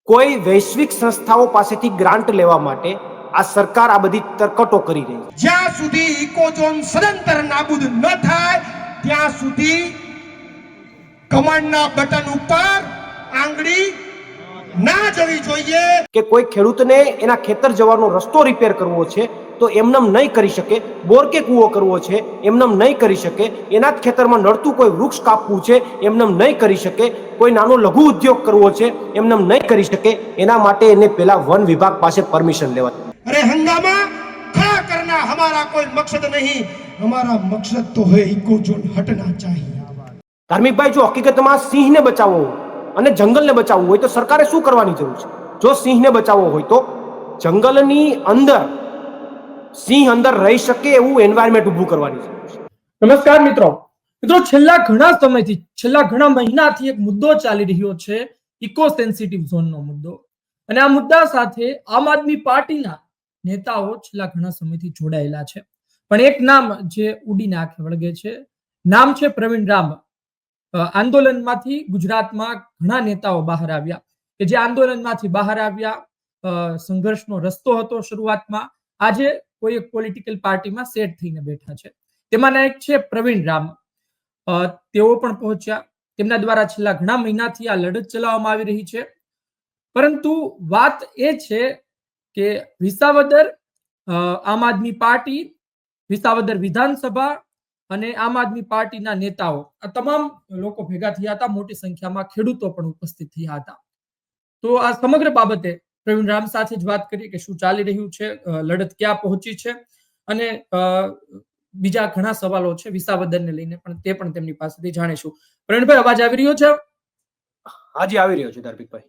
કોઈ વૈશ્વિક સંસ્થાઓ પાસેથી ગ્રાન્ટ લેવા માટે આ સરકાર આ બધી તરકટો કરી રહી છે। જ્યાં સુધી ઇકોઝોન સદંતર નાબૂદ ન થાય ત્યાં સુધી કમાન્ડના બટન ઉપર આંગળી ના જવી જોઈએ કે કોઈ ખેડૂતને એના ખેતર જવાનો રસ્તો રિપેર કરવો છે તો એમનેમ નહીં કરી શકે, બોર કે કૂવો કરવો છે એમનેમ નહીં કરી શકે, એના જ ખેતરમાં નડતું કોઈ વૃક્ષ કાપવું છે એમનેમ નહીં કરી શકે, કોઈ નાનો લઘુ ઉદ્યોગ કરવો છે એમનેમ નહીં કરી શકે, એના માટે એને પહેલા વન વિભાગ પાસે પરમિશન લેવા। अरे हंगामा खड़ा करना हमारा कोई मकसद नहीं, हमारा मकसद तो है इकोज़ोन हटना चाहिए। ધાર્મિકભાઈ, જો હકીકતમાં સિંહને બચાવવો અને જંગલને બચાવવું હોય તો સરકારે શું કરવાની જરૂર છે? જો સિંહને બચાવવો હોય તો જંગલની અંદર સિંહ અંદર રહી શકે એવું એન્વાયરમેન્ટ ઊભું કરવાની જરૂર છે। નમસ્કાર મિત્રો, છેલ્લા ઘણા સમયથી, છેલ્લા ઘણા મહિનાથી એક મુદ્દો ચાલી રહ્યો છે, ઇકો સેન્સિટિવ ઝોનનો મુદ્દો। અને આ મુદ્દા સાથે આમ આદમી પાર્ટીના નેતાઓ છેલ્લા ઘણા સમયથી જોડાયેલા છે, પણ એક નામ જે ઉડીને આંખે વળગે છે, નામ છે પ્રવીણ રામ। આંદોલનમાંથી ગુજરાતમાં ઘણા નેતાઓ બહાર આવ્યા કે જે આંદોલનમાંથી બહાર આવ્યા, સંઘર્ષનો રસ્તો હતો શરૂઆતમાં, આજે કોઈ એક પોલિટિકલ પાર્ટીમાં સેટ થઈને બેઠા છે। તેમાંના એક છે પ્રવીણ રામ। તેઓ પણ પહોંચ્યા, તેમના દ્વારા છેલ્લા ઘણા મહિનાથી આ લડત ચલાવવામાં આવી રહી છે। પરંતુ વાત એ છે કે વિસાવદર આમ આદમી પાર્ટી, વિસાવદર વિધાનસભા અને આમ આદમી પાર્ટીના નેતાઓ, આ તમામ લોકો ભેગા થયા હતા, મોટી સંખ્યામાં ખેડૂતો પણ ઉપસ્થિત થયા હતા। તો આ સમગ્ર બાબતે પ્રવીણ રામ સાથે જ વાત કરીએ કે શું ચાલી રહ્યું છે, લડત ક્યાં પહોંચી છે, અને બીજા ઘણા સવાલો છે વિસાવદરને લઈને પણ, તે પણ તેમની પાસેથી જાણીશું। પ્રવીણભાઈ, અવાજ આવી રહ્યો છે? હાજી, આવી રહ્યો છે ધાર્મિકભાઈ।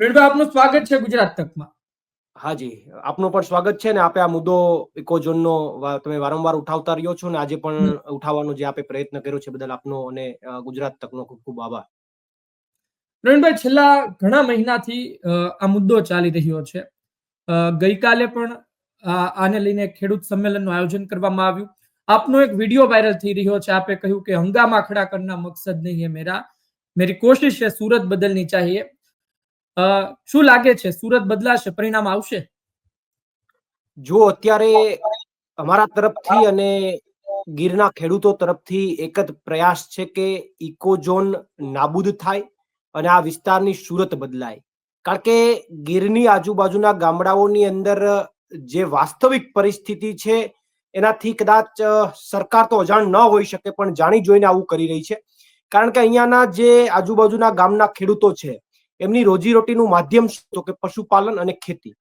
પ્રવીણભાઈ, આપનું સ્વાગત છે ગુજરાત તકમાં। હાજી, આપનું પણ સ્વાગત છે ને આપે આ મુદ્દો ઇકોઝોનનો તમે વારંવાર ઉઠાવતા રહ્યો છો ને આજે પણ ઉઠાવવાનો જે આપે પ્રયત્ન કર્યો છે બદલ આપનો અને ગુજરાત તકનો ખૂબ ખૂબ આભાર। પ્રવીણભાઈ, છેલ્લા ઘણા મહિનાથી આ મુદ્દો ચાલી રહ્યો છે। ગઈકાલે પણ આને લઈને ખેડૂત સંમેલનનું આયોજન કરવામાં આવ્યું। આપનો એક વિડીયો વાયરલ થઈ રહ્યો છે, આપે કહ્યું કે હંગામા ખડા કરના મકસદ નહીં હે મેરી કોશિશ है सूरत बदलनी चाहिए। શું લાગે છે, સુરત બદલાશે, પરિણામ આવશે? જો અત્યારે અમારા તરફથી અને ગીરના ખેડૂતો તરફથી એક જ પ્રયાસ છે કે ઇકોઝોન નાબૂદ થાય અને આ વિસ્તારની સુરત બદલાય। કારણ કે ગીરની આજુબાજુના ગામડાઓની અંદર જે વાસ્તવિક પરિસ્થિતિ છે એનાથી કદાચ સરકાર તો અજાણ ન હોઈ શકે પણ જાણી જોઈને આવું કરી રહી છે। કારણ કે અહીંયાના જે આજુબાજુના ગામના ખેડૂતો છે એમની રોજીરોટીનું માધ્યમ શું તો કે પશુપાલન અને ખેતી।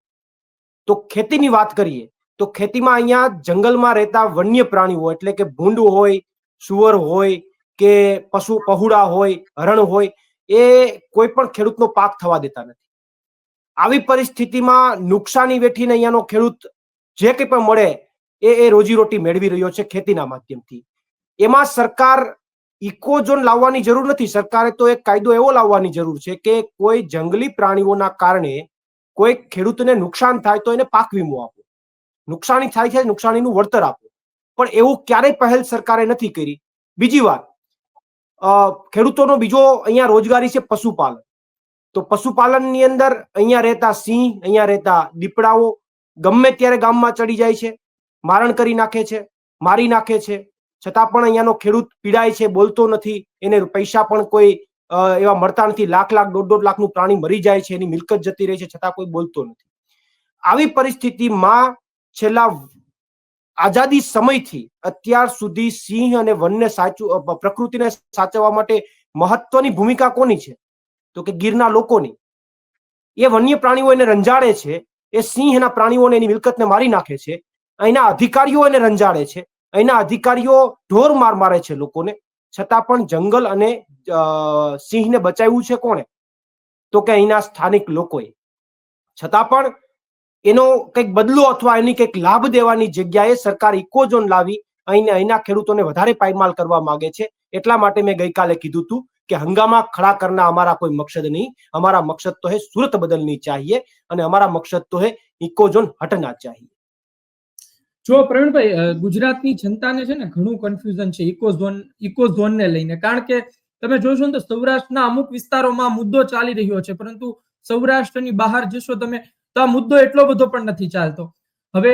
તો ખેતીની વાત કરીએ તો ખેતીમાં અહીંયા જંગલમાં રહેતા વન્ય પ્રાણીઓ એટલે કે ભૂંડ હોય, સુવર હોય કે પહુડા હોય, હરણ હોય, એ કોઈ પણ ખેડૂતનો પાક થવા દેતા નથી। આવી પરિસ્થિતિમાં નુકસાની વેઠીને અહીંયાનો ખેડૂત જે કંઈ પણ મળે એ રોજીરોટી મેળવી રહ્યો છે ખેતીના માધ્યમથી। એમાં સરકાર ઇકોઝોન લાવવાની જરૂર નથી, સરકારે તો એક કાયદો એવો લાવવાની જરૂર છે કે કોઈ જંગલી પ્રાણીઓના કારણે કોઈ ખેડૂતને નુકસાન થાય તો એને પાક વીમો આપો, નુકસાની થાય છે નુકસાનીનું વળતર આપો, પણ એવું ક્યારેય પહેલ સરકારે નથી કરી। બીજી વાત, ખેડૂતોનો બીજો અહીંયા રોજગારી છે પશુપાલન। તો પશુપાલનની અંદર અહીંયા રહેતા સિંહ, અહીંયા રહેતા દીપડાઓ ગમે ત્યારે ગામમાં ચડી જાય છે, મારણ કરી નાખે છે, મારી નાખે છે, છતાં પણ અહીંયાનો ખેડૂત પીડાય છે, બોલતો નથી, એને પૈસા પણ કોઈ એવા મળતા નથી। લાખ લાખ, દોઢ લાખનું પ્રાણી મરી જાય છે, એની મિલકત જતી રહી છે, છતાં કોઈ બોલતો નથી। આવી પરિસ્થિતિમાં છેલ્લા આઝાદી સમયથી અત્યાર સુધી સિંહ અને વનને પ્રકૃતિને સાચવવા માટે મહત્વની ભૂમિકા કોની છે તો કે ગીરના લોકોની। એ વન્ય પ્રાણીઓ એને રંજાડે છે, એ સિંહ એના પ્રાણીઓને એની મિલકતને મારી નાખે છે, અહીંના અધિકારીઓ એને રંજાડે છે, અહીંના અધિકારીઓ ઢોર માર મારે છે લોકોને, છતાં પણ જંગલ અને સિંહને બચાવ્યું છે કોણે તો કે અહીંના સ્થાનિક લોકોએ। છતાં પણ એનો કંઈક બદલો અથવા એની કંઈક લાભ દેવાની જગ્યાએ સરકાર ઇકોઝોન લાવી અહીંના ખેડૂતોને વધારે પાયમાલ કરવા માંગે છે। એટલા માટે મેં ગઈકાલે કીધું હતું કે હંગામા ખડા કરના हमारा कोई मकसद नहीं, हमारा मकसद तो है सूरत बदलनी चाहिए અને हमारा मकसद तो है इकोझोन हटना चाहिए। જો પ્રવીણભાઈ, ગુજરાતની જનતાને છે ને ઘણું કન્ફ્યુઝન છે ઇકોઝોનને લઈને, કારણ કે તમે જોશો ને તો સૌરાષ્ટ્રના અમુક વિસ્તારોમાં મુદ્દો ચાલી રહ્યો છે, પરંતુ સૌરાષ્ટ્રની બહાર જશો તમે તો આ મુદ્દો એટલો બધો પણ નથી ચાલતો. હવે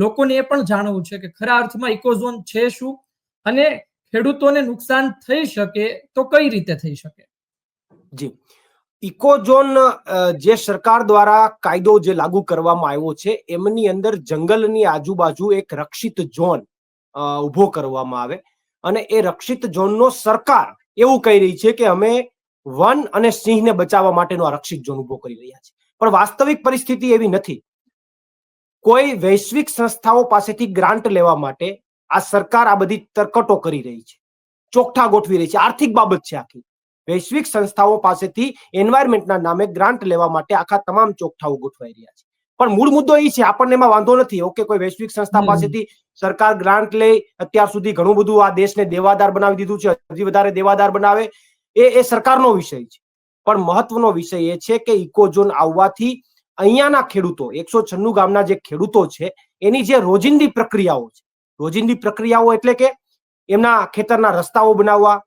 લોકોને એ પણ જાણવું છે કે ખરા અર્થમાં ઇકોઝોન છે શું અને ખેડૂતોને નુકસાન થઈ શકે તો કઈ રીતે થઈ શકે. જી, ઇકોઝોન જે સરકાર દ્વારા કાયદો જે લાગુ કરવામાં આવ્યો છે એમની અંદર જંગલની આજુબાજુ એક રક્ષિત ઝોન ઉભો કરવામાં આવે અને એ રક્ષિત ઝોનનો સરકાર એવું કહી રહી છે કે અમે વન અને સિંહને બચાવવા માટેનો આ રક્ષિત ઝોન ઉભો કરી રહ્યા છે, પણ વાસ્તવિક પરિસ્થિતિ એવી નથી. કોઈ વૈશ્વિક સંસ્થાઓ પાસેથી ગ્રાન્ટ લેવા માટે આ સરકાર આ બધી તરકટો કરી રહી છે, ચોકઠા ગોઠવી રહી છે. આર્થિક બાબત છે આખી. વૈશ્વિક સંસ્થાઓ પાસેથી એન્વાયરમેન્ટના નામે ગ્રાન્ટ લેવા માટે આખા તમામ ચોકઠાઓ ગોઠવાઈ રહ્યા છે. પણ મૂળ મુદ્દો એ છે, આપણને એમાં વાંધો નથી. ઓકે, કોઈ વૈશ્વિક સંસ્થા પાસેથી સરકાર ગ્રાન્ટ લે, અત્યાર સુધી ઘણું બધું આ દેશને દેવાદાર બનાવી દીધું છે, હજી વધારે દેવાદાર બનાવે, એ સરકારનો વિષય છે. પણ મહત્વનો વિષય એ છે કે ઇકોઝોન આવવાથી અહીંયાના ખેડૂતો 196 ગામના જે ખેડૂતો છે એની જે રોજિંદી પ્રક્રિયાઓ છે, રોજિંદી પ્રક્રિયાઓ એટલે કે એમના ખેતરના રસ્તાઓ બનાવવા,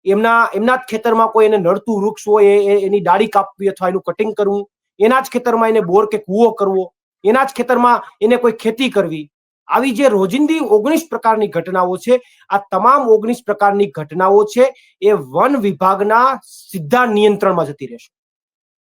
એમના જ ખેતરમાં કોઈ એને નડતું વૃક્ષ હોય એની ડાળી કાપવી અથવા એનું કટિંગ કરવું, એના જ ખેતરમાં એને બોર કે કૂવો કરવો, એના જ ખેતરમાં એને કોઈ ખેતી કરવી, આવી જે રોજિંદી 19 પ્રકારની ઘટનાઓ છે, આ તમામ 19 પ્રકારની ઘટનાઓ છે એ વન વિભાગના સીધા નિયંત્રણમાં જતી રહેશે.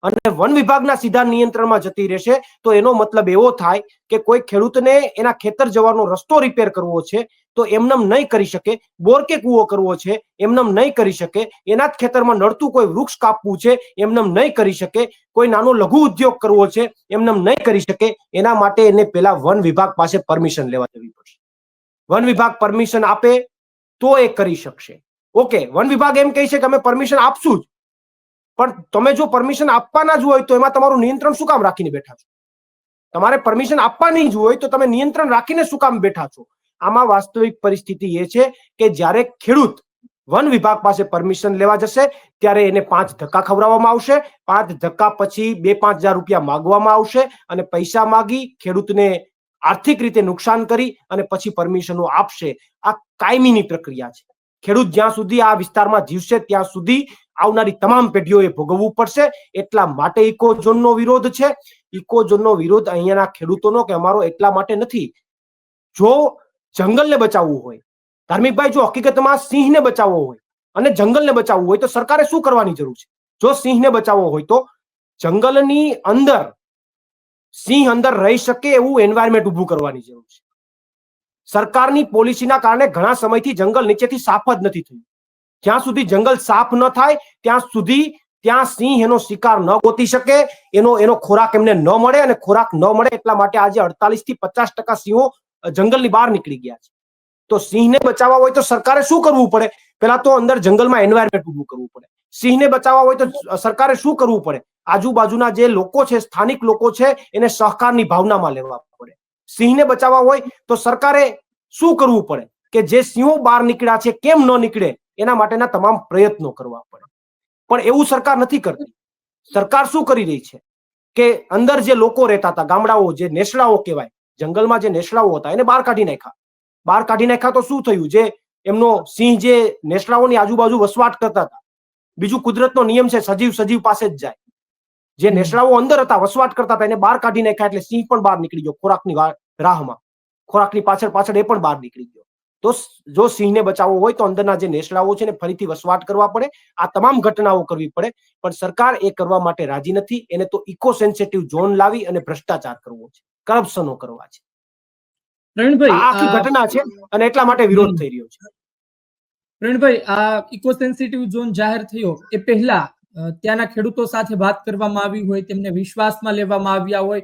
અને વન વિભાગના સીધા નિયંત્રણમાં જતી રહેશે તો એનો મતલબ એવો થાય કે કોઈ ખેડૂતને એના ખેતર જવાનો રસ્તો રિપેર કરવો છે તો એમનેમ નહીં કરી શકે, બોર કે કૂવો કરવો છે એમનેમ નહીં કરી શકે, એના જ ખેતરમાં નડતું કોઈ વૃક્ષ કાપવું છે એમનેમ નહીં કરી શકે, કોઈ નાનો લઘુ ઉદ્યોગ કરવો છે એમનેમ નહીં કરી શકે. એના માટે એને પેલા વન વિભાગ પાસે પરમિશન લેવા જવી પડશે. વન વિભાગ પરમિશન આપે તો એ કરી શકશે. ઓકે, વન વિભાગ એમ કહે છે કે અમે પરમિશન આપશું જ, પણ તમે જો પરમિશન આપવાના જ હોય તો એમાં તમારું નિયંત્રણ શું કામ રાખીને બેઠા છો? તમારે પરમિશન આપવાની જ હોય તો તમે નિયંત્રણ રાખીને શું કામ બેઠા છો? આમાં વાસ્તવિક પરિસ્થિતિ એ છે કે જ્યારે ખેડૂત વન વિભાગ પાસે પરમિશન લેવા જશે ત્યારે એને 5 ધક્કા ખવડાવવામાં આવશે. 5 ધક્કા પછી 2-5 હજાર રૂપિયા માંગવામાં આવશે અને પૈસા માંગી ખેડૂતને આર્થિક રીતે નુકસાન કરી અને પછી પરમિશનો આપશે. આ કાયમીની પ્રક્રિયા છે. ખેડૂત જ્યાં સુધી આ વિસ્તારમાં જીવશે ત્યાં સુધી આવનારી તમામ પેઢીઓએ ભોગવવું પડશે. એટલા માટે ઇકોઝોનનો વિરોધ છે. ઇકોઝોનનો વિરોધ અહીંયાના ખેડૂતોનો કે અમારો એટલા માટે નથી. જો જંગલને બચાવવું હોય, ધાર્મિકભાઈ, જો હકીકતમાં સિંહને બચાવવો હોય અને જંગલને બચાવવું હોય તો સરકારે શું કરવાની જરૂર છે? જો સિંહને બચાવવો હોય તો જંગલની અંદર સિંહ અંદર રહી શકે એવું એન્વાયરમેન્ટ ઊભું કરવાની જરૂર છે. સરકારની પોલિસીના કારણે ઘણા સમયથી જંગલ નીચેથી સાફ જ નથી થયું. જ્યાં સુધી જંગલ સાફ ન થાય ત્યાં સુધી ત્યાં સિંહ એનો શિકાર ન ગોતી શકે, એનો ખોરાક એમને ન મળે, અને ખોરાક ન મળે એટલા માટે આજે 48 થી 50% સિંહો જંગલની બહાર નીકળી ગયા છે. તો સિંહને બચાવવા હોય તો સરકારે શું કરવું પડે? પેલા તો અંદર જંગલમાં એન્વાયરમેન્ટ ઊભું કરવું પડે. સિંહને બચાવવા હોય તો સરકારે શું કરવું પડે? આજુબાજુના જે લોકો છે, સ્થાનિક લોકો છે, એને સહકારની ભાવનામાં લેવા પડે. સિંહને બચાવવા હોય તો સરકારે શું કરવું પડે કે જે સિંહો બહાર નીકળ્યા છે કેમ ન નીકળે એના માટેના તમામ પ્રયત્નો કરવા પડે. પણ એવું સરકાર નથી કરતી. સરકાર શું કરી રહી છે કે અંદર જે લોકો રહેતા હતા, ગામડાઓ, જે નેસડાઓ કહેવાય, જંગલમાં જે નેસડાઓ હતા એને બહાર કાઢી નાખ્યા. બહાર કાઢી નાખ્યા તો શું થયું? જે એમનો સિંહ જે નેસડાઓની આજુબાજુ વસવાટ કરતા હતા, બીજું કુદરતનો નિયમ છે, સજીવ પાસે જ જાય. જે નેસડાઓ અંદર હતા, વસવાટ કરતા હતા, એને બહાર કાઢી નાખ્યા એટલે સિંહ પણ બહાર નીકળી ગયો ખોરાકની રાહમાં. ખોરાકની પાછળ એ પણ બહાર નીકળી ગયો. તો જો સિંહને બચાવવો હોય તો અંદરના જે નેસડાઓ છે ને ફરીથી વસવાટ કરવા પડે. આ તમામ ઘટનાઓ કરવી પડે, પણ સરકાર એ કરવા માટે રાજી નથી. એને તો ઇકો સેન્સિટિવ ઝોન લાવી અને ભ્રષ્ટાચાર કરવો છે, કરપ્શનો કરવા છે. પ્રવીણભાઈ, આખી ઘટના છે અને એટલા માટે વિરોધ થઈ રહ્યો છે. પ્રવીણભાઈ, આ ઇકો સેન્સિટિવ ઝોન જાહેર થયો એ પહેલા ત્યાંના ખેડૂતો સાથે વાત કરવામાં આવી હોય, તેમને વિશ્વાસમાં લેવામાં આવ્યા હોય,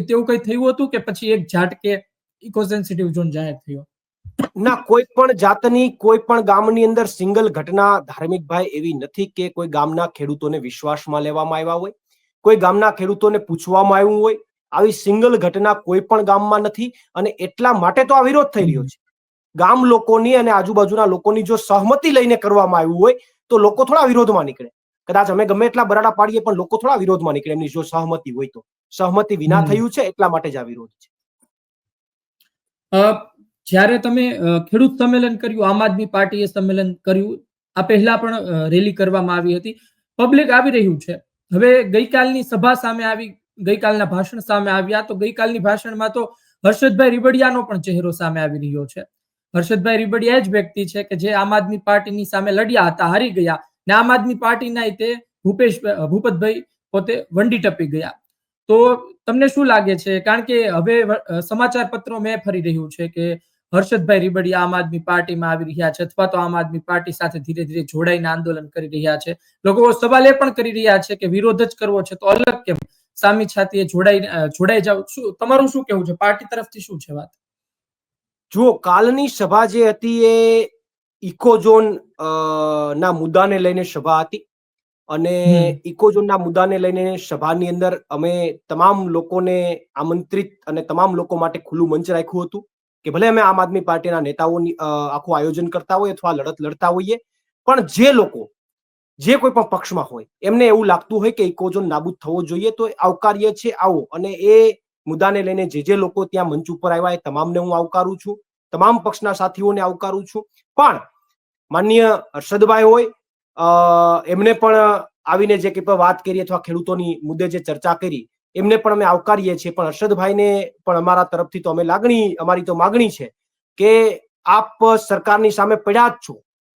તેવું કઈ થયું હતું કે પછી એક ઝાટકે ઇકો સેન્સિટિવ ઝોન જાહેર થયો? ના, કોઈ પણ જાતની કોઈ પણ ગામની અંદર સિંગલ ઘટના ધાર્મિકભાઈ એવી નથી કે કોઈ ગામના ખેડૂતોને વિશ્વાસમાં લેવામાં આવ્યા હોય, કોઈ ગામના ખેડૂતોને પૂછવામાં આવ્યું હોય. આવી સિંગલ ઘટના કોઈ પણ ગામમાં નથી અને એટલા માટે તો આ વિરોધ થઈ રહ્યો છે. ગામ લોકોની અને આજુબાજુના લોકોની જો સહમતિ લઈને કરવામાં આવ્યું હોય તો લોકો થોડા વિરોધમાં નીકળે. કદાચ અમે ગમે એટલા બરાડા પાડીએ પણ લોકો થોડા વિરોધમાં નીકળે એમની જો સહમતિ હોય તો. સહમતિ વિના થયું છે એટલા માટે જ આ વિરોધ છે. જ્યારે તમે ખેડૂત સંમેલન કર્યું, આમ આદમી પાર્ટીએ સંમેલન કર્યું, આ પહેલા પણ રેલી કરવામાં આવી હતી, પબ્લિક આવી રહ્યું છે, હવે ગઈકાલની સભા સામે આવી, ગઈકાલના ભાષણ સામે આવ્યા, તો ગઈકાલની ભાષણમાં તો હર્ષદભાઈ રીબડિયાનો પણ ચહેરો સામે આવી રહ્યો છે. હર્ષદભાઈ રીબડિયા જ વ્યક્તિ છે કે જે આમ આદમી પાર્ટીની સામે લડ્યા હતા, હારી ગયા, ને આમ આદમી પાર્ટીના તે ભૂપતભાઈ પોતે વંડી ટપી ગયા. તો તમને શું લાગે છે? કારણ કે હવે સમાચાર પત્રો મેં ફરી રહ્યું છે કે હર્ષદભાઈ રીબડિયા આમ આદમી પાર્ટીમાં આવી રહ્યા છે, અથવા તો આમ આદમી પાર્ટી સાથે ધીરે ધીરે જોડાઈને આંદોલન કરી રહ્યા છે. લોકો સવાલ એ પણ કરી રહ્યા છે કે વિરોધ જ કરવો છે તો અલગ કેમ, સામી છાતીએ જોડાઈ જાવ. શું તમારું શું કેવું છે? પાર્ટી તરફથી શું છે વાત? જુઓ, કાલની સભા જે હતી એ ઇકોઝોન ના મુદ્દાને લઈને સભા હતી, અને ઇકોઝોન ના મુદ્દાને લઈને સભાની અંદર અમે તમામ લોકોને આમંત્રિત અને તમામ લોકો માટે ખુલ્લું મંચ રાખ્યું હતું કે ભલે અમે આમ આદમી પાર્ટીના નેતાઓની આખું આયોજન કરતા હોઈએ અથવા લડત લડતા હોઈએ, પણ જે લોકો જે કોઈ પણ પક્ષમાં હોય એમને એવું લાગતું હોય કે ઇકોઝોન નાબૂદ થવો જોઈએ તો આવકારીએ છે, આવો. અને એ મુદ્દાને લઈને જે લોકો ત્યાં મંચ ઉપર આવ્યા એ તમામને હું આવકારું છું, તમામ પક્ષના સાથીઓને આવકારું છું. પણ માનનીય હર્ષદભાઈ હોય, એમને પણ આવીને જે કંઈ પણ વાત કરી અથવા ખેડૂતોની મુદ્દે જે ચર્ચા કરી એમને પણ અમે આવકારીએ છીએ. પણ હર્ષદભાઈને પણ અમારા તરફથી તો અમારી તો માગણી છે કે આપ સરકારની સામે પડ્યા જ છો,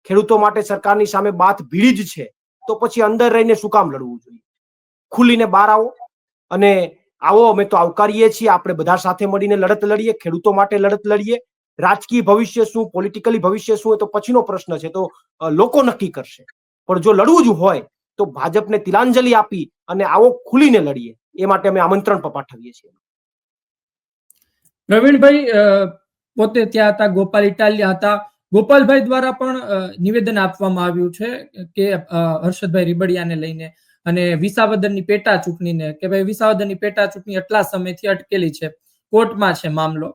ખેડૂતો માટે સરકારની સામે બાત ભીડી જ છે, તો પછી અંદર રહીને શું કામ લડવું જોઈએ? ખુલીને બહાર આવો અને આવો. અમે તો આવકારીએ છીએ. આપણે બધા સાથે મળીને લડત લડીએ, ખેડૂતો માટે લડત લડીએ. રાજકીય ભવિષ્ય શું, પોલિટિકલી ભવિષ્ય શું, એ તો પછીનો પ્રશ્ન છે, તો લોકો નક્કી કરશે. પણ જો લડવું જ હોય તો ભાજપને તિલાંજલિ આપી અને આવો ખુલીને લડીએ, એ માટે અમે આમંત્રણ પાઠવીએ છીએ. પ્રવીણભાઈ પોતે ત્યાં હતા, ગોપાલ ઇટાલિયા હતા. ગોપાલભાઈ દ્વારા પણ નિવેદન આપવામાં આવ્યું છે કે હર્ષદભાઈ રીબડિયાને લઈને અને વિસાવદરની પેટા ચૂંટણીને, કે ભાઈ વિસાવદરની પેટા ચૂંટણી આટલા સમયથી અટકેલી છે, કોર્ટમાં છે મામલો.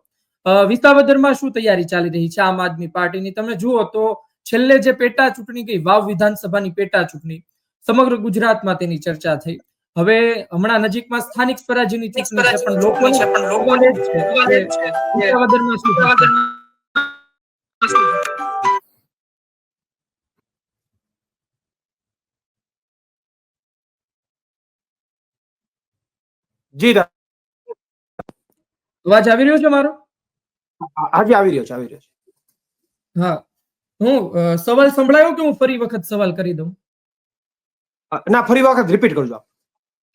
વિસાવદરમાં શું તૈયારી ચાલી રહી છે આમ આદમી પાર્ટીની? તમે જુઓ તો છેલ્લે જે પેટા ચૂંટણી ગઈ, વાવ વિધાનસભાની પેટા ચૂંટણી, સમગ્ર ગુજરાતમાં તેની ચર્ચા થઈ. હવે હમણાં નજીકમાં સ્થાનિક સ્વરાજ્યની ચૂંટણી છે, પણ લોકોને જ છે કે વિસાવદરમાં શું થશે? જી અવાજ આવી રહ્યો છે મારો? હાજી, આવી રહ્યો છે, આવી રહ્યો છે. હા, હું સવાલ સંભળાયો કે હું ફરી વખત સવાલ કરી દઉં? ના, ફરી વખત રિપીટ કરજો.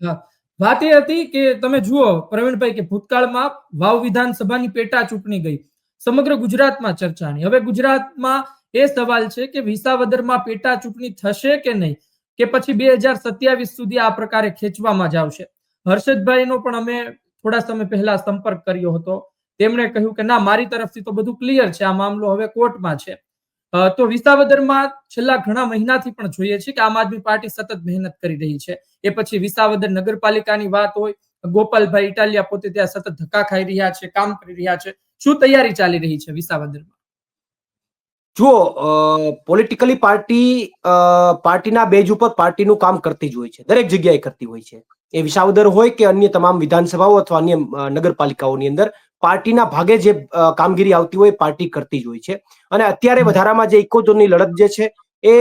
હા, વાત એ હતી કે તમે જુઓ પ્રવીણભાઈ કે ભૂતકાળમાં વાવ વિધાનસભાની પેટા ચૂંટણી ગઈ, સમગ્ર ગુજરાતમાં ચર્ચાની. હવે ગુજરાતમાં એ સવાલ છે કે વિસાવદરમાં પેટા ચૂંટણી થશે કે નહીં, કે પછી 2027 સુધી આ પ્રકારે ખેંચવામાં જ આવશે. હર્ષદભાઈનો પણ અમે થોડા સમય પહેલા સંપર્ક કર્યો હતો. તેમણે કહ્યું કે ના, મારી તરફથી તો બધું ક્લિયર છે, આ મામલો હવે કોર્ટમાં છે. તો વિસાવદરમાં છેલ્લા ઘણા મહિનાથી પણ જોઈએ છે કે આમ આદમી પાર્ટી સતત મહેનત કરી રહી છે. એ પછી વિસાવદર નગરપાલિકાની વાત હોય, ગોપાલભાઈ ઇટાલિયા પોતે ત્યાં સતત ધક્કા ખાઈ રહ્યા છે, કામ કરી રહ્યા છે. શું તૈયારી ચાલી રહી છે વિસાવદરમાં? જુઓ, પોલિટિકલી પાર્ટીના બેઝ ઉપર પાર્ટીનું કામ કરતી જ હોય છે, દરેક જગ્યાએ કરતી હોય છે. એ વિસાવદર હોય કે અન્ય તમામ વિધાનસભાઓ અથવા અન્ય નગરપાલિકાઓની અંદર પાર્ટીના ભાગે જે કામગીરી આવતી હોય પાર્ટી કરતી જ હોય છે. અને અત્યારે વધારામાં જે ઇકોઝોનની લડત જે છે એ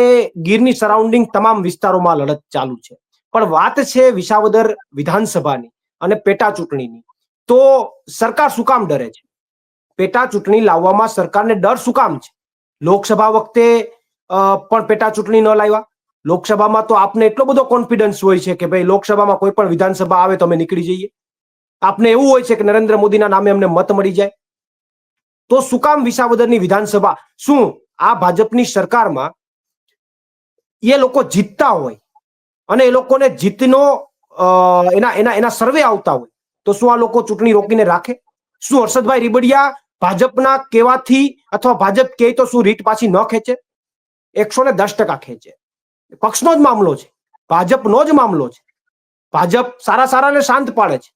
ગીરની સરાઉન્ડિંગ તમામ વિસ્તારોમાં લડત ચાલુ છે. પણ વાત છે વિસાવદર વિધાનસભાની અને પેટા ચૂંટણીની, તો સરકાર શું કામ ડરે છે? પેટા ચૂંટણી લાવવામાં સરકારને ડર શું કામ છે? લોકસભા વખતે પણ પેટા ચૂંટણી ન લાવ્યા. લોકસભામાં તો આપને એટલો બધો કોન્ફિડન્સ હોય છે કે ભાઈ લોકસભામાં કોઈ પણ વિધાનસભા આવે તો અમે નીકળી જઈએ. આપને એવું હોય છે કે નરેન્દ્ર મોદીના નામે અમને મત મળી જાય. તો શું કામ વિસાવદરની વિધાનસભા? શું આ ભાજપની સરકારમાં એ લોકો જીતતા હોય અને એ લોકોને જીતનો એના સર્વે આવતા હોય તો શું આ લોકો ચૂંટણી રોકીને રાખે? શું હર્ષદભાઈ રીબડિયા ભાજપના કહેવાથી અથવા ભાજપ કહે તો શું રીટ પાછી ન ખેંચે? 110% ખેંચે. પક્ષનો જ મામલો છે, ભાજપનો જ મામલો છે. ભાજપ સારાને શાંત પાડે છે.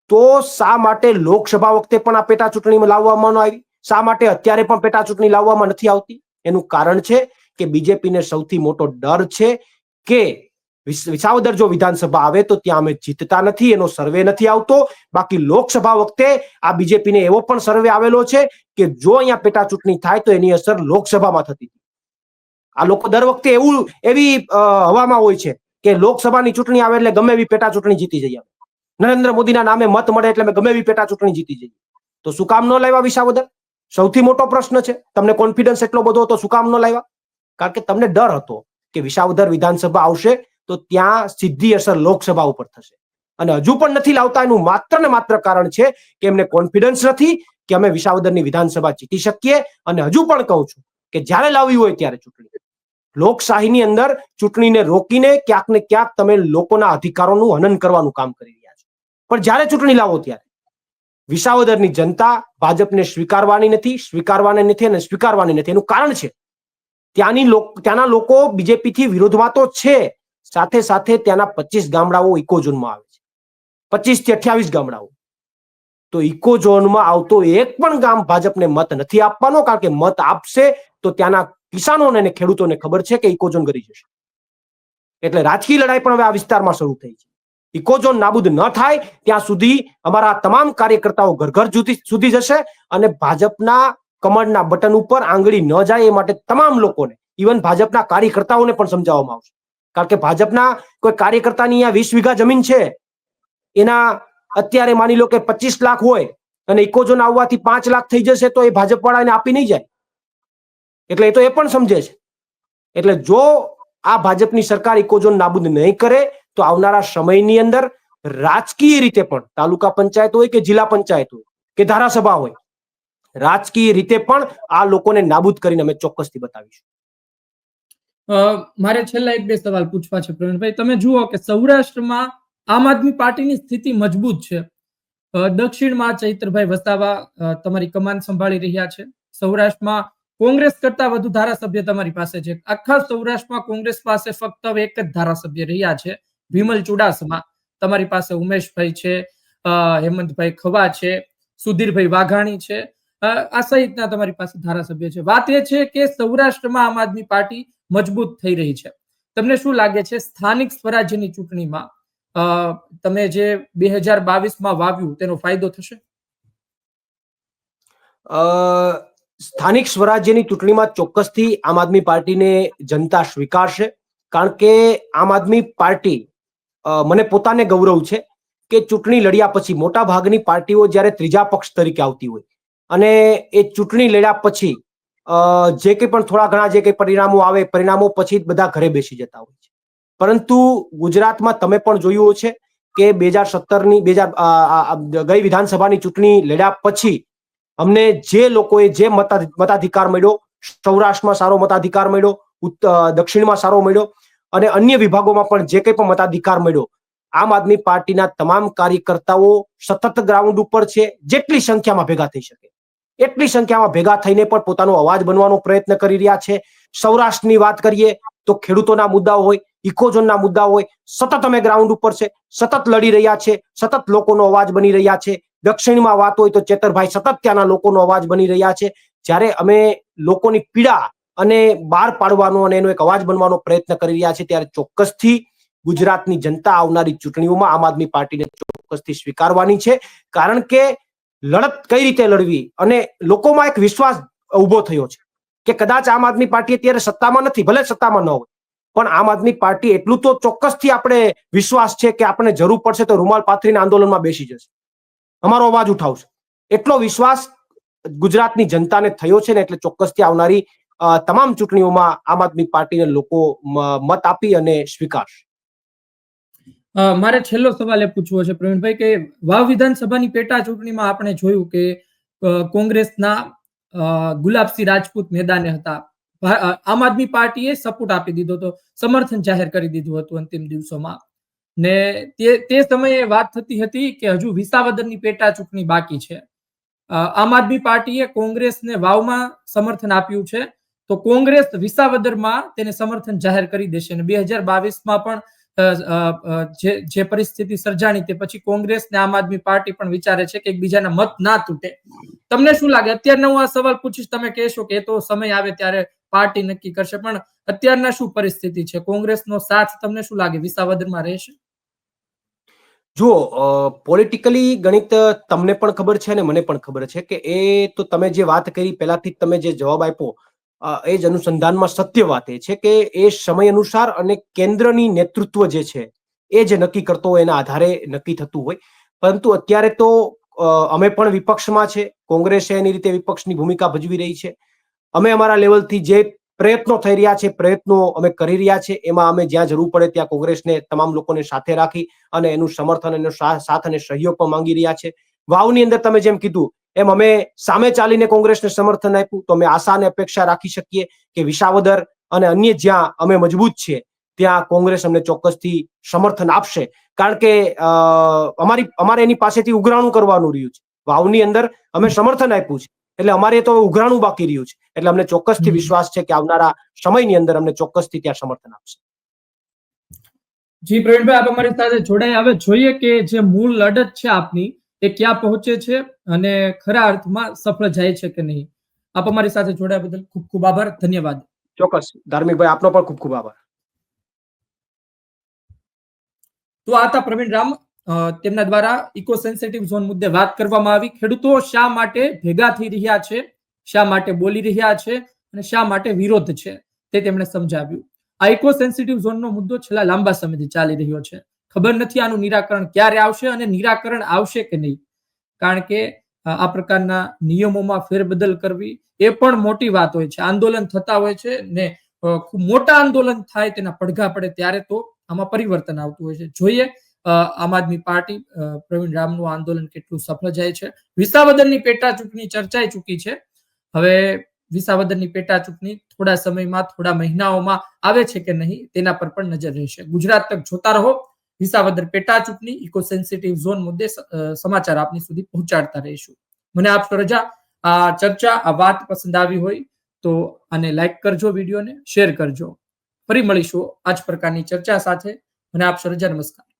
તો શા માટે લોકસભા વખતે પણ આ પેટા ચૂંટણીમાં લાવવામાં ન આવી? શા માટે અત્યારે પણ પેટા ચૂંટણી લાવવામાં નથી આવતી? એનું કારણ છે કે બીજેપીને સૌથી મોટો ડર છે કે વિસાવદર જો વિધાનસભા આવે તો ત્યાં અમે જીતતા નથી, એનો સર્વે નથી આવતો. બાકી લોકસભા વખતે આ બીજેપીને એવો પણ સર્વે આવેલો છે કે જો અહીંયા પેટા ચૂંટણી થાય તો એની અસર લોકસભામાં થતી હતી. આ લોકો દર વખતે એવી હવામાં હોય છે કે લોકસભાની ચૂંટણી આવે એટલે ગમે એવી પેટા ચૂંટણી જીતી જઈએ, નરેન્દ્ર મોદીના નામે મત મળે એટલે અમે ગમે એવી પેટા ચૂંટણી જીતી જઈએ. તો શું કામ ન લાવ્યા વિસાવદર? સૌથી મોટો પ્રશ્ન છે. તમને કોન્ફિડન્સ એટલો બધો હતો, શું કામ ન લાવ્યા? કારણ કે તમને ડર હતો કે વિસાવદર વિધાનસભા આવશે તો ત્યાં સીધી અસર લોકસભા ઉપર થશે. અને હજુ પણ નથી લાવતા એનું માત્ર ને માત્ર કારણ છે કે એમને કોન્ફિડન્સ નથી કે અમે વિસાવદરની વિધાનસભા જીતી શકીએ. અને હજુ પણ કહું છું કે જ્યારે લાવવી હોય ત્યારે ચૂંટણી, લોકશાહીની અંદર ચૂંટણીને રોકીને ક્યાંક ને ક્યાંક તમે લોકોના અધિકારોનું હનન કરવાનું કામ કરી રહ્યા છો. પણ જ્યારે ચૂંટણી લાવો ત્યારે વિસાવદરની જનતા ભાજપને સ્વીકારવાની નથી અને સ્વીકારવાની નથી. એનું કારણ છે ત્યાંના લોકો બીજેપી થી વિરોધમાં તો છે, સાથે સાથે ત્યાંના 25 ગામડાઓ ઇકો ઝોનમાં આવે છે, 25 થી 28 ગામડાઓ. તો ઇકો ઝોનમાં આવતો એક પણ ગામ ભાજપને મત નથી આપવાનો, કારણ કે મત આપશે તો ત્યાંના કિસાનોને અને ખેડૂતોને ખબર છે કે ઇકો ઝોન કરી જશે. એટલે રાજકીય લડાઈ પણ હવે આ વિસ્તારમાં શરૂ થઈ છે. ઇકો ઝોન નાબૂદ ન થાય ત્યાં સુધી અમારા તમામ કાર્યકર્તાઓ ઘર ઘર સુધી જશે અને ભાજપના કમળના બટન ઉપર આંગળી ન જાય એ માટે તમામ લોકોને, ઇવન ભાજપના કાર્યકર્તાઓને પણ સમજાવવામાં આવશે. કારણ કે ભાજપના કોઈ કાર્યકર્તાની અહીંયા 20 વીઘા જમીન છે, એના અત્યારે માની લો કે 25 લાખ હોય અને ઇકો ઝોન આવવાથી 5 લાખ થઈ જશે તો એ ભાજપ વાળાને આપી નહીં જાય. એટલે એ તો એ પણ સમજે છે. એટલે જો આ ભાજપની સરકાર ઇકો ઝોન નાબૂદ નહીં કરે તો આવનારા સમયની અંદર રાજકીય રીતે પણ, તાલુકા પંચાયત હોય કે જિલ્લા પંચાયત હોય કે ધારાસભા હોય, રાજકીય રીતે પણ આ લોકોને નાબૂદ કરીને અમે ચોક્કસથી બતાવીશું. મારે છેલ્લા એક બે સવાલ પૂછવા છે પ્રવીણભાઈ. તમે જુઓ કે સૌરાષ્ટ્રમાં આમ આદમી પાર્ટીની સ્થિતિ મજબૂત છે. દક્ષિણમાં ચૈત્રભાઈ વસાવા તમારી કમાન સંભાળી રહ્યા છે. સૌરાષ્ટ્રમાં કોંગ્રેસ કરતા વધુ ધારાસભ્ય તમારી પાસે છે. આખા સૌરાષ્ટ્રમાં કોંગ્રેસ પાસે ફક્ત એક જ ધારાસભ્ય રહ્યા છે, વિમલ ચુડાસમા. તમારી પાસે ઉમેશભાઈ છે, હેમંતભાઈ ખવા છે, સુધીરભાઈ વાઘાણી છે, આ સહિતના તમારી પાસે ધારાસભ્ય છે. વાત એ છે કે સૌરાષ્ટ્રમાં આમ આદમી પાર્ટી મજબૂત થઈ રહી છે. તમને શું લાગે છે સ્થાનિક સ્વરાજ્યની ચૂંટણીમાં તમે જે 2022માં વાવ્યું તેનો ફાયદો થશે? સ્થાનિક સ્વરાજ્યની ચૂંટણીમાં ચોક્કસથી આમ આદમી પાર્ટીને જનતા સ્વીકારશે. કારણ કે આમ આદમી પાર્ટી, મને પોતાને ગૌરવ છે કે ચૂંટણી લડ્યા પછી મોટા ભાગની પાર્ટીઓ જ્યારે ત્રીજા પક્ષ તરીકે આવતી હોય અને એ ચૂંટણી લડ્યા પછી જે કંઈ પણ થોડા ઘણા જે કંઈ પરિણામો આવે, પરિણામો પછી બધા ઘરે બેસી જતા હોય છે. પરંતુ ગુજરાતમાં તમે પણ જોયું છે કે 2017ની ગઈ વિધાનસભાની ચૂંટણી લડ્યા પછી અમને જે લોકોએ જે મતાધિકાર મળ્યો, સૌરાષ્ટ્રમાં સારો મતાધિકાર મળ્યો, દક્ષિણમાં સારો મળ્યો અને અન્ય વિભાગોમાં પણ જે કંઈ પણ મતાધિકાર મળ્યો, આમ આદમી પાર્ટીના તમામ કાર્યકર્તાઓ સતત ગ્રાઉન્ડ ઉપર છે. જેટલી સંખ્યામાં ભેગા થઈ શકે એટલી સંખ્યામાં ભેગા થઈને પણ પોતાનો અવાજ બનવાનો પ્રયત્ન કરી રહ્યા છે. સૌરાષ્ટ્રની વાત કરીએ તો ખેડૂતોના મુદ્દાઓ હોય, ઇકો ઝોનના મુદ્દાઓ હોય, સતત અમે ગ્રાઉન્ડ ઉપર છે, સતત લડી રહ્યા છે, સતત લોકોનો અવાજ બની રહ્યા છે. દક્ષિણમાં વાત હોય તો ચેતરભાઈ સતત ત્યાંના લોકોનો અવાજ બની રહ્યા છે. જ્યારે અમે લોકોની પીડા અને બહાર પાડવાનો અને એનો એક અવાજ બનવાનો પ્રયત્ન કરી રહ્યા છે, ત્યારે ચોક્કસથી ગુજરાતની જનતા આવનારી ચૂંટણીઓમાં આમ આદમી પાર્ટીને ચોક્કસથી સ્વીકારવાની છે. કારણ કે લડત કઈ રીતે લડવી અને લોકોમાં એક વિશ્વાસ ઉભો થયો છે કે કદાચ આમ આદમી પાર્ટી અત્યારે સત્તામાં નથી, ભલે સત્તામાં ન હોય, પણ આમ આદમી પાર્ટી એટલું તો ચોક્કસથી આપણે વિશ્વાસ છે કે આપણે જરૂર પડશે તો રૂમાલ પાથરીને આંદોલનમાં બેસી જશે, અમારો અવાજ ઉઠાવશે. એટલો વિશ્વાસ ગુજરાતની જનતાને થયો છે ને એટલે ચોક્કસથી આવનારી તમામ ચૂંટણીઓમાં આમ આદમી પાર્ટીને લોકો મત આપી અને સ્વીકારશે. મારે છેલ્લો સવાલ એ પૂછવો છે પ્રવીણભાઈ કે વાવ વિધાનસભાની પેટા ચૂંટણીમાં આપણે જોયું કે કોંગ્રેસના ગુલાબસિંહ રાજપૂત મેદાને હતા. આમ આદમી પાર્ટીએ સપોર્ટ આપી દીધો હતો, સમર્થન જાહેર કરી દીધું હતું અંતિમ દિવસોમાં. ને તે સમયે વાત થતી હતી કે હજુ વિસાવદરની પેટા ચૂંટણી બાકી છે. આમ આદમી પાર્ટીએ કોંગ્રેસને વાવમાં સમર્થન આપ્યું છે, તો કોંગ્રેસ વિસાવદરમાં તેને સમર્થન જાહેર કરી દેશે. અને 2022માં પણ જે પરિસ્થિતિ સર્જાણી તે પછી કોંગ્રેસ ને આમ આદમી પાર્ટી પણ વિચારે છે કે એકબીજાના મત ના તૂટે. તમને શું લાગે? અત્યારના હું આ સવાલ પૂછીશ, તમે કહેશો કે એ તો સમય આવે ત્યારે પાર્ટી નક્કી કરશે, પણ અત્યારના શું પરિસ્થિતિ છે? કોંગ્રેસનો સાથ તમને શું લાગે વિસાવદરમાં રહેશે? જુઓ, પોલિટિકલી ગણિત તમને પણ ખબર છે અને મને પણ ખબર છે કે એ તો તમે જે વાત કરી પહેલાથી તમે જે જવાબ આપ્યો એ જ અનુસંધાનમાં સત્ય વાત એ છે કે એ સમય અનુસાર અને કેન્દ્રની નેતૃત્વ જે છે એ જે નક્કી કરતો હોય એના આધારે નક્કી થતું હોય. પરંતુ અત્યારે તો અમે પણ વિપક્ષમાં છે, કોંગ્રેસ એની રીતે વિપક્ષની ભૂમિકા ભજવી રહી છે. અમે અમારા લેવલથી જે પ્રયત્નો થઈ રહ્યા છે, પ્રયત્નો અમે કરી રહ્યા છે, એમાં અમે જ્યાં જરૂર પડે ત્યાં કોંગ્રેસને તમામ લોકોને સાથે રાખી અને એનું સમર્થન, એનો સાથ અને સહયોગ પણ માંગી રહ્યા છે. વાવની અંદર તમે જેમ કીધું એમ અમે સામે ચાલીને કોંગ્રેસને સમર્થન આપ્યું, તો અમે આશા અને અપેક્ષા રાખી શકીએ કે વિસાવદર અને અન્ય જ્યાં અમે મજબૂત છીએ ત્યાં કોંગ્રેસ અમને ચોક્કસથી સમર્થન આપશે. કારણ કે અમારે એની પાસેથી ઉઘરાણું કરવાનું રહ્યું છે. વાવની અંદર અમે સમર્થન આપ્યું છે એટલે અમારે તો ઉઘરાણું બાકી રહ્યું છે. એટલે અમને ચોક્કસથી વિશ્વાસ છે કે આવનારા સમયની અંદર અમને ચોક્કસથી ત્યાં સમર્થન આપશે. જી પ્રવીણભાઈ, આપ અમારી સાથે જોડાયા. હવે જોઈએ કે જે મૂળ લડત છે આપની એ ક્યાં પહોંચે છે અને ખરા અર્થમાં સફળ જાય છે કે નહીં. આપ અમારી સાથે જોડાયા બદલ ખૂબ ખૂબ આભાર. ધન્યવાદ. ચોક્કસ ધાર્મિકભાઈ, આપનો પણ ખૂબ ખૂબ આભાર. તો આ હતા પ્રવીણ રામ. તેમના દ્વારા ઇકો સેન્સિટિવ ઝોન મુદ્દે વાત કરવામાં આવી. ખેડૂતો શા માટે ભેગા થઈ રહ્યા છે, શા માટે બોલી રહ્યા છે અને શા માટે વિરોધ છે તે તેમણે સમજાવ્યું. આ ઇકો સેન્સિટિવ ઝોનનો મુદ્દો છેલ્લા લાંબા સમયથી ચાલી રહ્યો છે. ખબર નથી આનું નિરાકરણ ક્યારે આવશે અને નિરાકરણ આવશે કે નહીં. કારણ કે આ પ્રકારના નિયમોમાં ફેરબદલ કરવી એ પણ મોટી વાત હોય છે. આંદોલન થતા હોય છે ને ખૂબ મોટા આંદોલન થાય, તેના પડઘા પડે ત્યારે તો આમાં પરિવર્તન આવતું હોય છે. જોઈએ આમ આદમી પાર્ટી પ્રવીણ રામનું આંદોલન કેટલું સફળ જાય છે. વિસાવદરની પેટા ચૂંટણી ચર્ચાઈ ચૂકી છે. હવે વિસાવદરની પેટા ચૂંટણી થોડા સમયમાં, થોડા મહિનાઓમાં આવે છે કે નહીં તેના પર પણ નજર રહેશે. ગુજરાત તક જોતા રહો. વિસાવદર પેટા ચૂંટણી, ઇકો સેન્સિટિવ ઝોન મુદ્દે સમાચાર આપની સુધી પહોંચાડતા રહીશું. મને આપશો રજા. આ ચર્ચા, આ વાત પસંદ આવી હોય તો આને લાઈક કરજો, વિડીયોને શેર કરજો. ફરી મળીશું આ જ પ્રકારની ચર્ચા સાથે. મને આપશો રજા. નમસ્કાર.